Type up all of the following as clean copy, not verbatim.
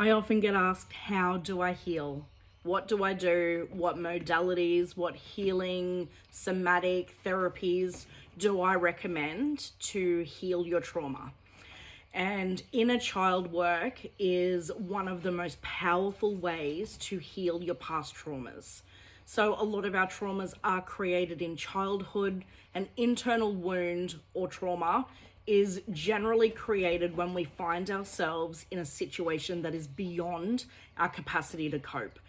I often get asked, how do I heal? What do I do? What modalities, what healing, somatic therapies do I recommend to heal your trauma? And inner child work is one of the most powerful ways to heal your past traumas. So, a lot of our traumas are created in childhood. An internal wound or trauma is generally created when we find ourselves in a situation that is beyond our capacity to cope.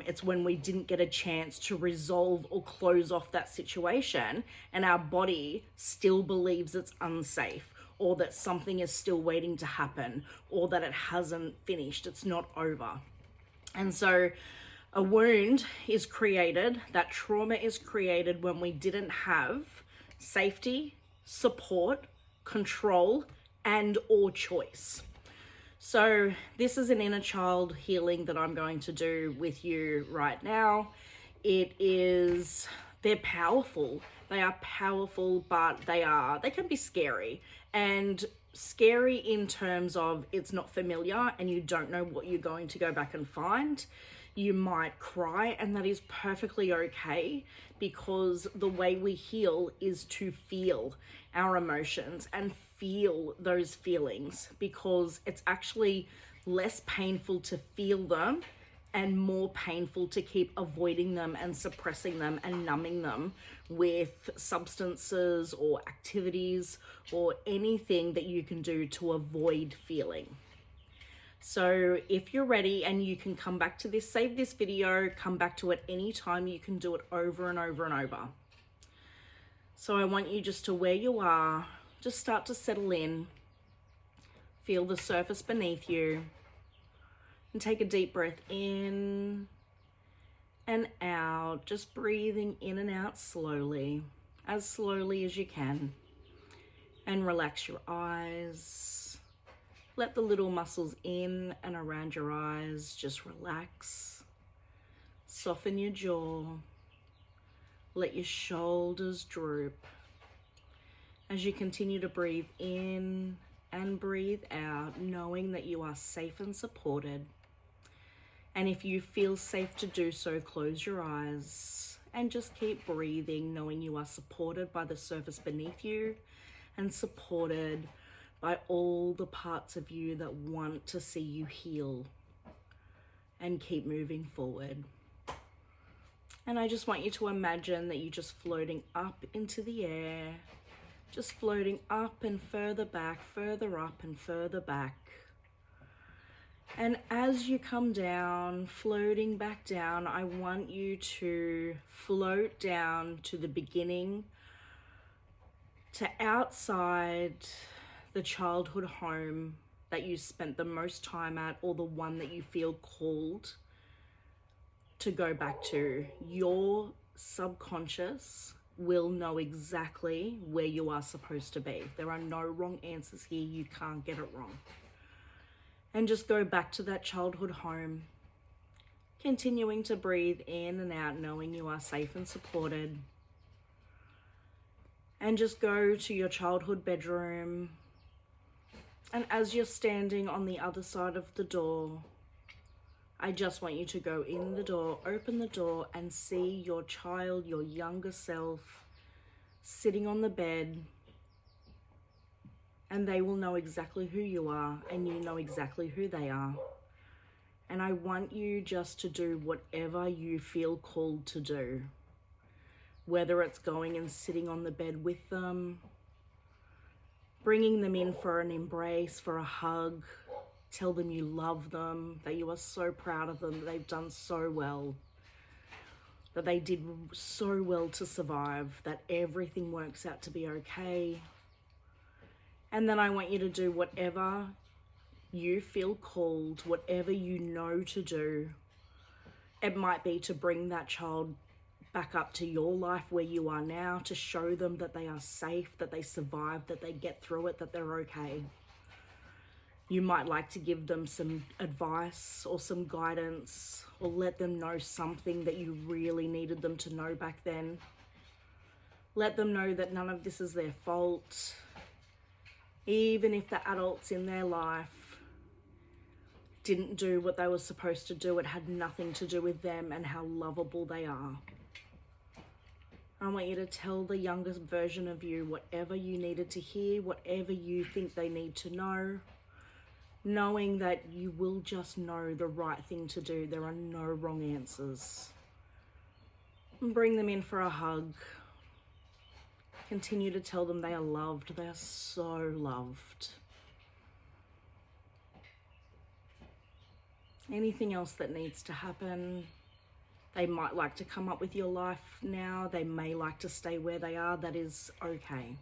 It's when we didn't get a chance to resolve or close off that situation, and our body still believes it's unsafe, or that something is still waiting to happen, or that it hasn't finished, it's not over. And so a wound is created, that trauma is created when we didn't have safety, support, control, and or choice. So this is an inner child healing that I'm going to do with you right now. They're powerful. They are powerful, but they can be scary. And scary in terms of it's not familiar and you don't know what you're going to go back and find. You might cry, and that is perfectly okay, because the way we heal is to feel our emotions and feel those feelings, because it's actually less painful to feel them and more painful to keep avoiding them and suppressing them and numbing them with substances or activities or anything that you can do to avoid feeling. So if you're ready, and you can come back to this, save this video, come back to it anytime, you can do it over and over and over. So I want you just to, where you are, just start to settle in, feel the surface beneath you, and take a deep breath in and out, just breathing in and out slowly as you can. And relax your eyes. Let the little muscles in and around your eyes just relax. Soften your jaw. Let your shoulders droop. As you continue to breathe in and breathe out, knowing that you are safe and supported. And if you feel safe to do so, close your eyes and just keep breathing, knowing you are supported by the surface beneath you and supported by all the parts of you that want to see you heal and keep moving forward. And I just want you to imagine that you're just floating up into the air, just floating up and further back, further up and further back. And as you come down, floating back down, I want you to float down to the beginning, to outside the childhood home that you spent the most time at, or the one that you feel called to go back to. Your subconscious will know exactly where you are supposed to be. There are no wrong answers here. You can't get it wrong. And just go back to that childhood home, continuing to breathe in and out, knowing you are safe and supported. And just go to your childhood bedroom. And as you're standing on the other side of the door, I just want you to go in the door, open the door, and see your child, your younger self, sitting on the bed. And they will know exactly who you are, and you know exactly who they are. And I want you just to do whatever you feel called to do. Whether it's going and sitting on the bed with them, bringing them in for an embrace, for a hug, tell them you love them, that you are so proud of them, that they've done so well, that they did so well to survive, that everything works out to be okay. And then I want you to do whatever you feel called, whatever you know to do. It might be to bring that child back up to your life where you are now, to show them that they are safe, that they survived, that they get through it, that they're okay. You might like to give them some advice or some guidance, or let them know something that you really needed them to know back then. Let them know that none of this is their fault. Even if the adults in their life didn't do what they were supposed to do. It had nothing to do with them and how lovable they are. I want you to tell the youngest version of you whatever you needed to hear, whatever you think they need to know, knowing that you will just know the right thing to do. There are no wrong answers. And bring them in for a hug. Continue to tell them they are loved. They are so loved. Anything else that needs to happen, they might like to come up with your life now. They may like to stay where they are. That is okay.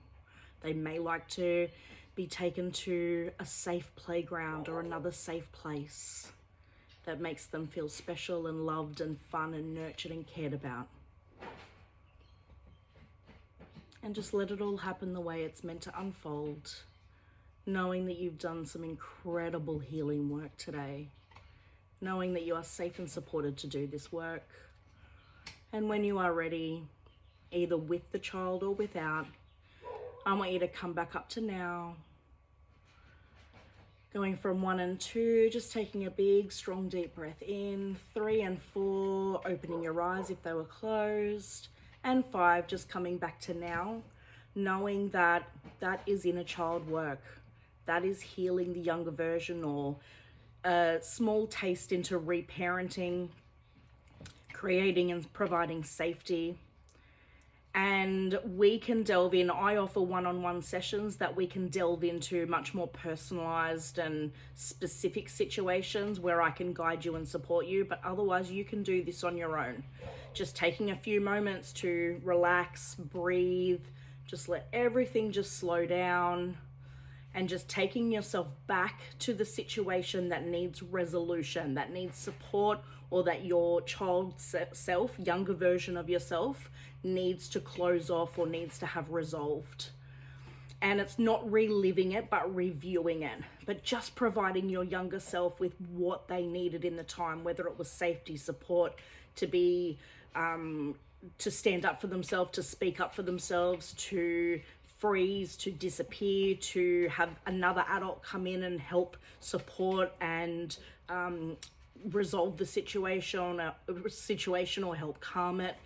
They may like to be taken to a safe playground or another safe place that makes them feel special and loved and fun and nurtured and cared about. And just let it all happen the way it's meant to unfold, knowing that you've done some incredible healing work today, knowing that you are safe and supported to do this work. And when you are ready, either with the child or without, I want you to come back up to now. Going from 1 and 2, just taking a big, strong, deep breath in. 3 and 4, opening your eyes if they were closed. And 5, just coming back to now, knowing that that is inner child work. That is healing the younger version, or a small taste into reparenting, creating and providing safety. And we can delve in. I offer one-on-one sessions that we can delve into much more personalized and specific situations where I can guide you and support you. But otherwise, you can do this on your own. Just taking a few moments to relax, breathe, just let everything just slow down, and just taking yourself back to the situation that needs resolution, that needs support, or that your child self, younger version of yourself, needs to close off or needs to have resolved. And it's not reliving it, but reviewing it, but just providing your younger self with what they needed in the time, whether it was safety, support, to be, to stand up for themselves, to speak up for themselves, to freeze, to disappear, to have another adult come in and help support and resolve the situation or help calm it.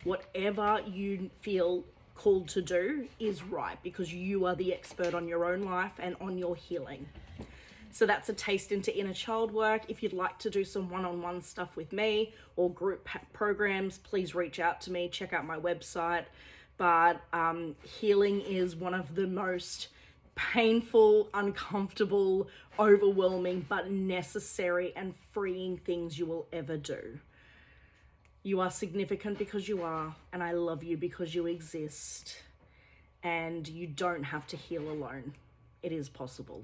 Whatever you feel called to do is right, because you are the expert on your own life and on your healing. So that's a taste into inner child work. If you'd like to do some one-on-one stuff with me or group programs, please reach out to me. Check out my website. But healing is one of the most painful, uncomfortable, overwhelming, but necessary and freeing things you will ever do. You are significant because you are, and I love you because you exist. And you don't have to heal alone. It is possible.